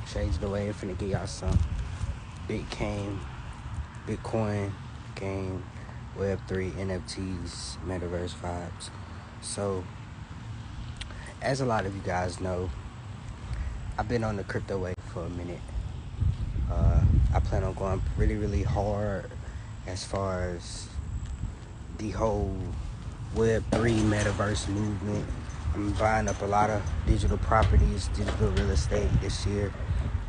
Shades the way, finna get y'all some Bitcoin game, Web3, NFTs, Metaverse vibes. So, as a lot of you guys know, I've been on the crypto wave for a minute. I plan on going really, really hard as far as the whole Web3 Metaverse movement. I'm buying up a lot of digital properties, digital real estate this year.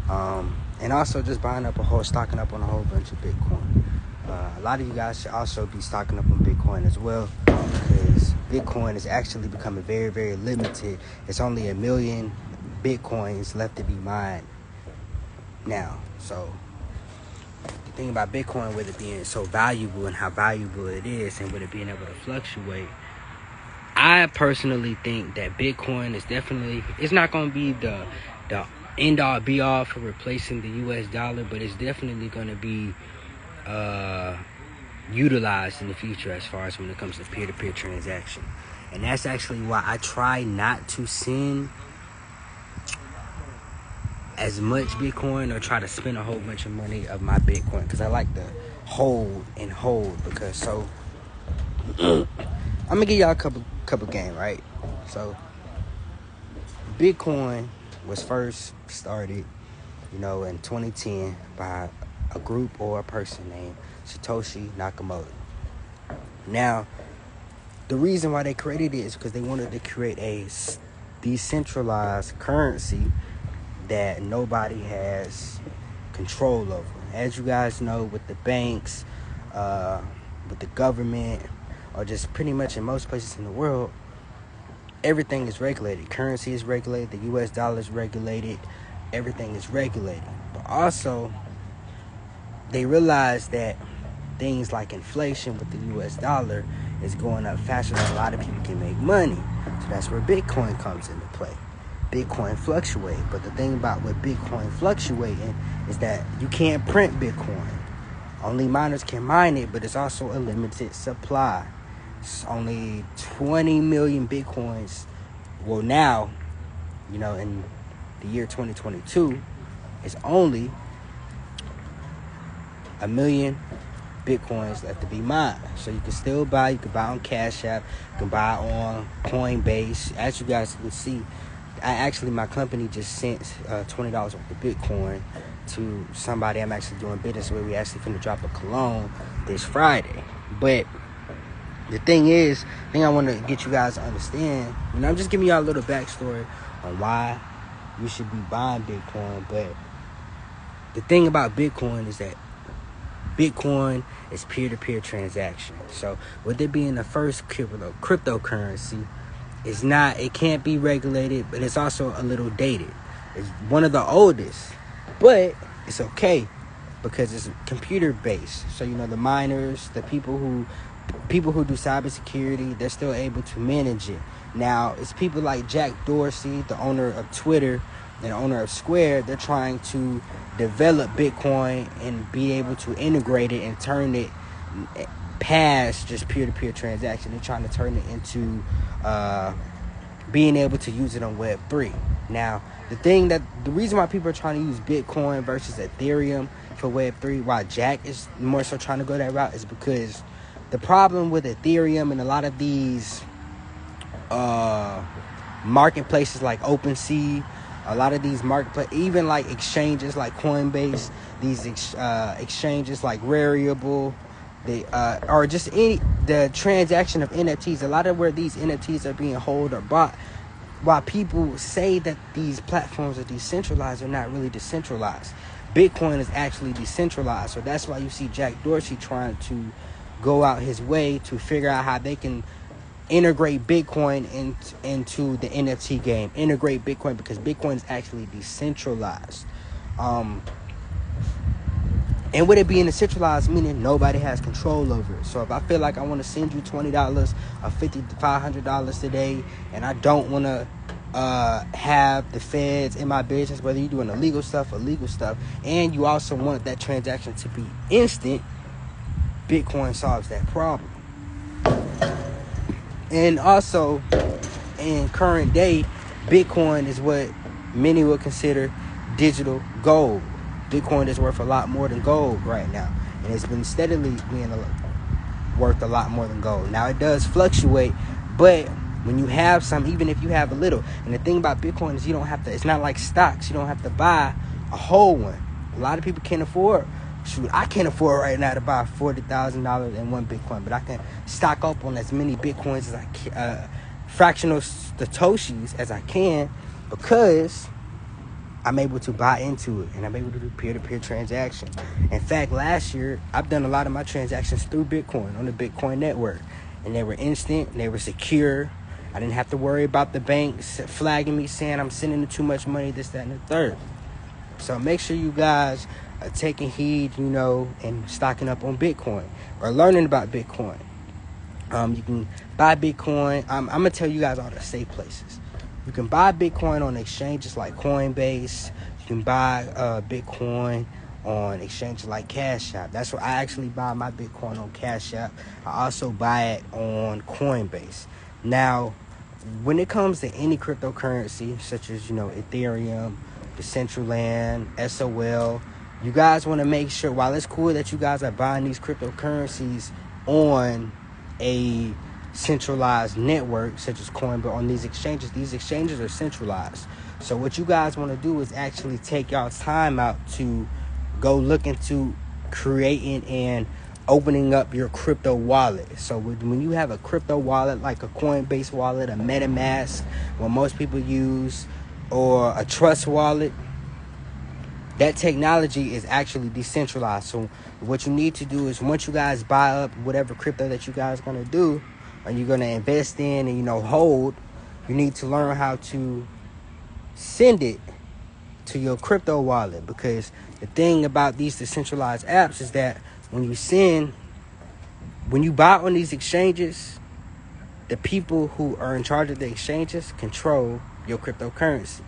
And also just stocking up on a whole bunch of Bitcoin. A lot of you guys should also be stocking up on Bitcoin as well, because Bitcoin is actually becoming very, very limited. It's only 1 million Bitcoins left to be mined now. So the thing about Bitcoin, with it being so valuable and how valuable it is, and with it being able to fluctuate, I personally think that Bitcoin is definitely, it's not going to be the end all be all for replacing the US dollar, but it's definitely going to be utilized in the future as far as when it comes to peer-to-peer transaction. And that's actually why I try not to send as much Bitcoin or try to spend a whole bunch of money of my Bitcoin, because I like to hold, because so I'm gonna give y'all a couple game, right? So Bitcoin was first started, in 2010 by a group or a person named Satoshi Nakamoto. Now, the reason why they created it is because they wanted to create a decentralized currency that nobody has control over. As you guys know, with the banks, with the government, or just pretty much in most places in the world, everything is regulated. Currency is regulated. The US dollar is regulated. Everything is regulated. But also, they realized that things like inflation with the US dollar is going up faster than a lot of people can make money. So that's where Bitcoin comes into play. Bitcoin fluctuate. But the thing about with Bitcoin fluctuating is that you can't print Bitcoin. Only miners can mine it, but it's also a limited supply. It's only 20 million Bitcoins. Well, now, in the year 2022, it's only 1 million Bitcoins left to be mined. So you can still buy. You can buy on Cash App. You can buy on Coinbase. As you guys can see, my company just sent $20 worth of Bitcoin to somebody I'm actually doing business with. We actually finna drop a cologne this Friday. But the thing I want to get you guys to understand, I'm just giving y'all a little backstory on why you should be buying Bitcoin. But the thing about Bitcoin is that Bitcoin is peer-to-peer transaction. So with it being the first cryptocurrency, it can't be regulated, but it's also a little dated. It's one of the oldest, but it's okay because it's computer based. So the miners, the people who do cybersecurity, they're still able to manage it. Now, it's people like Jack Dorsey, the owner of Twitter and owner of Square. They're trying to develop Bitcoin and be able to integrate it and turn it past just peer-to-peer transaction. They're trying to turn it into being able to use it on Web3. Now, the reason why people are trying to use Bitcoin versus Ethereum for Web3, why Jack is more so trying to go that route, is because the problem with Ethereum and a lot of these marketplaces like OpenSea, a lot of these marketplaces, even like exchanges like Coinbase, these exchanges like Rarible, or just the transaction of NFTs, a lot of where these NFTs are being held or bought, while people say that these platforms are decentralized, they're not really decentralized. Bitcoin is actually decentralized. So that's why you see Jack Dorsey trying to go out his way to figure out how they can integrate Bitcoin into the NFT game. Integrate Bitcoin, because Bitcoin is actually decentralized. And with it being decentralized, meaning nobody has control over it. So if I feel like I want to send you $20 or $50 to $500 today, and I don't want to have the feds in my business, whether you're doing illegal stuff or legal stuff, and you also want that transaction to be instant, Bitcoin solves that problem. And also, in current day, Bitcoin is what many would consider digital gold. Bitcoin is worth a lot more than gold right now, and it's been steadily being worth a lot more than gold. Now, it does fluctuate, but when you have some, even if you have a little, and the thing about Bitcoin is you don't have to, it's not like stocks, you don't have to buy a whole one. A lot of people can't afford, I can't afford right now to buy $40,000 in one Bitcoin, but I can stock up on as many Bitcoins as I can, fractional Satoshis as I can, because I'm able to buy into it, and I'm able to do peer-to-peer transactions. In fact, last year, I've done a lot of my transactions through Bitcoin on the Bitcoin network, and they were instant, they were secure. I didn't have to worry about the banks flagging me saying I'm sending too much money, this, that, and the third. So make sure you guys are taking heed, and stocking up on Bitcoin or learning about Bitcoin. You can buy Bitcoin. I'm going to tell you guys all the safe places. You can buy Bitcoin on exchanges like Coinbase. You can buy Bitcoin on exchanges like Cash App. That's where I actually buy my Bitcoin, on Cash App. I also buy it on Coinbase. Now, when it comes to any cryptocurrency, such as, Ethereum, Decentraland, SOL, you guys want to make sure, while it's cool that you guys are buying these cryptocurrencies on a centralized network such as Coinbase, on these exchanges are centralized. So what you guys want to do is actually take y'all's time out to go look into creating and opening up your crypto wallet. So when you have a crypto wallet like a Coinbase wallet, a MetaMask, what most people use, or a Trust wallet, that technology is actually decentralized. So what you need to do is, once you guys buy up whatever crypto that you guys are going to do, and you're going to invest in and, hold, you need to learn how to send it to your crypto wallet. Because the thing about these decentralized apps is that when you buy on these exchanges, the people who are in charge of the exchanges control your cryptocurrency.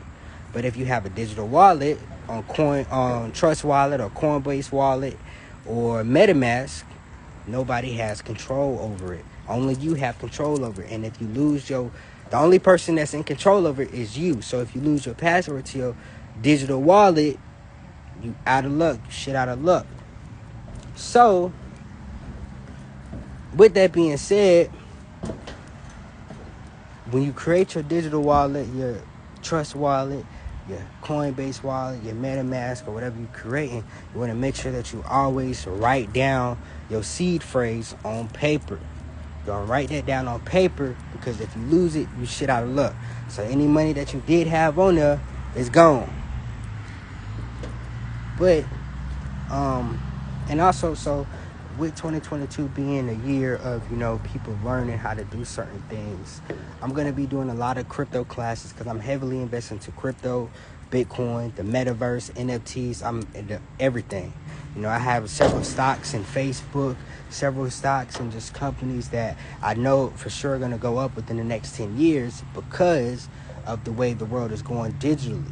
But if you have a digital wallet on Trust Wallet or Coinbase Wallet or MetaMask, nobody has control over it. Only you have control over it. And if you lose the only person that's in control over it is you. So if you lose your password to your digital wallet, you out of luck. You shit out of luck. So, with that being said, when you create your digital wallet, your Trust wallet, your Coinbase wallet, your MetaMask, or whatever you're creating, you want to make sure that you always write down your seed phrase on paper. You're going to write that down on paper, because if you lose it, you shit out of luck. So any money that you did have on there is gone. But, and also, so with 2022 being a year of, people learning how to do certain things, I'm going to be doing a lot of crypto classes, because I'm heavily invested into crypto, Bitcoin, the metaverse, NFTs. I'm into everything. I have several stocks in Facebook, several stocks in just companies that I know for sure are going to go up within the next 10 years because of the way the world is going digitally.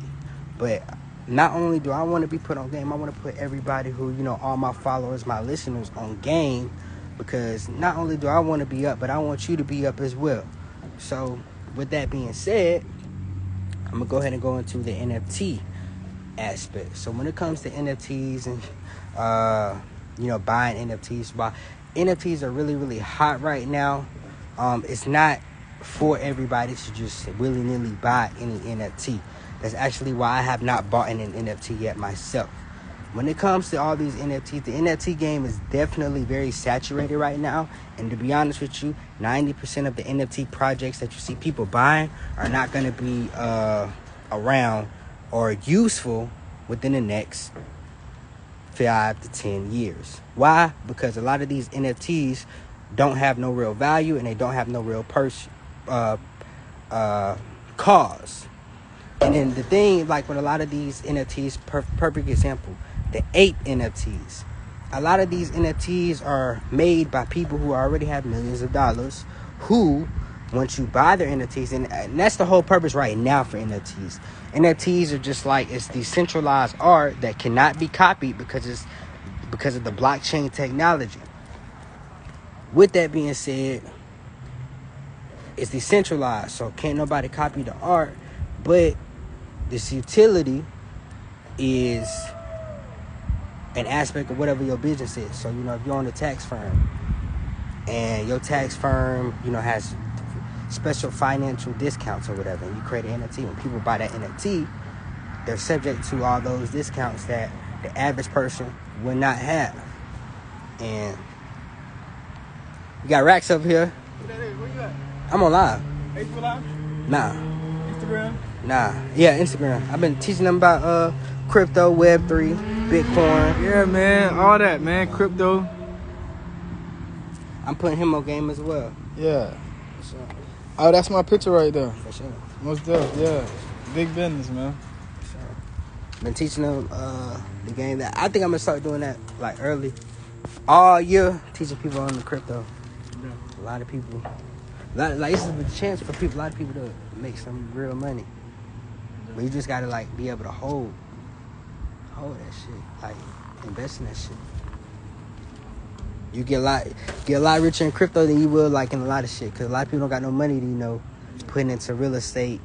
But not only do I want to be put on game, I want to put everybody who, all my followers, my listeners on game, because not only do I want to be up, but I want you to be up as well. So with that being said, I'm going to go ahead and go into the NFT aspect. So when it comes to NFTs and, buying NFTs, NFTs are really, really hot right now. It's not for everybody to just willy-nilly buy any NFT. That's actually why I have not bought an NFT yet myself. When it comes to all these NFTs, the NFT game is definitely very saturated right now. And to be honest with you, 90% of the NFT projects that you see people buying are not going to be around or useful within the next 5 to 10 years. Why? Because a lot of these NFTs don't have no real value, and they don't have no real cause. And then the thing, like with a lot of these NFTs, perfect example, the ape NFTs. A lot of these NFTs are made by people who already have millions of dollars, who, once you buy their NFTs, and that's the whole purpose right now for NFTs. NFTs are just like, it's decentralized art that cannot be copied because of the blockchain technology. With that being said, it's decentralized, so can't nobody copy the art. But this utility is an aspect of whatever your business is. So, if you're on a tax firm and your tax firm, has special financial discounts or whatever, and you create an NFT, when people buy that NFT, they're subject to all those discounts that the average person would not have. And you got racks up here. Where you at? I'm on live. Facebook Live? Nah. Instagram? Nah. Yeah, Instagram. I've been teaching them about crypto, Web3, Bitcoin. Yeah, man. All that, man. Crypto. I'm putting him on game as well. Yeah. For sure. Oh, that's my picture right there. For sure. Most deaf, yeah. Big business, man. For sure. Been teaching them the game that I think I'm gonna start doing that like early. All year, teaching people on the crypto. Yeah. A lot of people. Like this is a chance for people. A lot of people to make some real money. But you just gotta like be able to hold that shit. Like invest in that shit. You get a lot richer in crypto than you will like in a lot of shit. Cause a lot of people don't got no money to put into real estate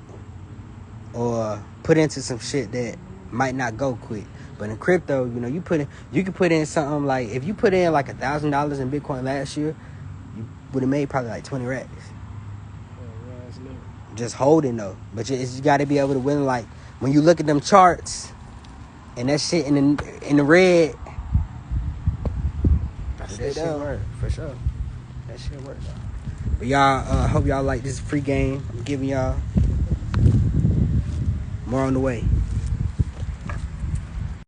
or put into some shit that might not go quick. But in crypto, you can put in something like, if you put in like $1,000 in Bitcoin last year, you would have made probably like 20 racks. Just holding though. But you got to be able to win. Like when you look at them charts and that shit in the red, that shit work for sure. That shit work. But y'all, hope y'all like this free game. I'm giving y'all more on the way.